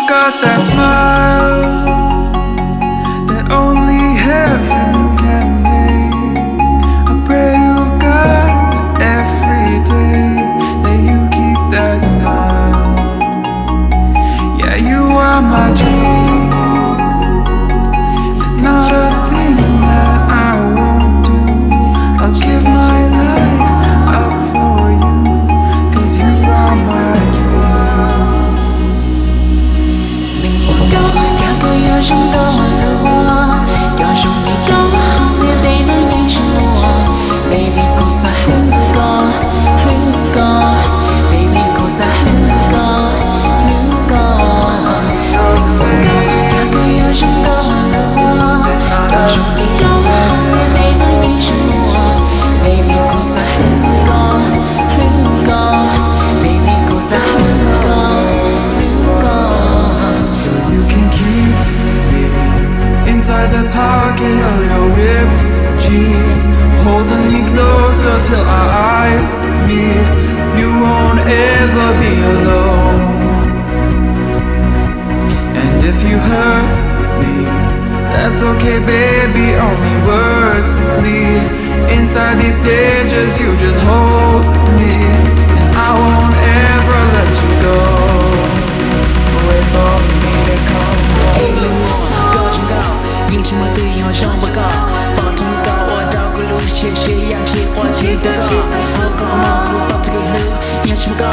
got that smile that only heaven can make. I pray to God every day that you keep that smile. Yeah, you are my dream. There's not a thing that I won't do. I'll give my life up for you, 'cause you are my dream. 令我高，要多有种的温柔，要用一个后面被那一直摸 ，baby 故事很高很高 ，baby 故事很高很高。令我高，要多有种的温柔，要用一个后面被那一直摸 ，baby 故事很高很高 ，baby 故事很高很高。 So you can keep me inside the pocket of your ripped jeans, holding me closer till our eyes meet. You won't ever be alone. And if you hurt me, that's okay, baby. Only words lead. Inside these pages, you just hold me, and I won't ever let you go. Wait for me to come home. 令我高中高，引起我对我上不高，保证高我绕个路，谢谢氧气，我记得高，好高好高，把这个路，也是不高。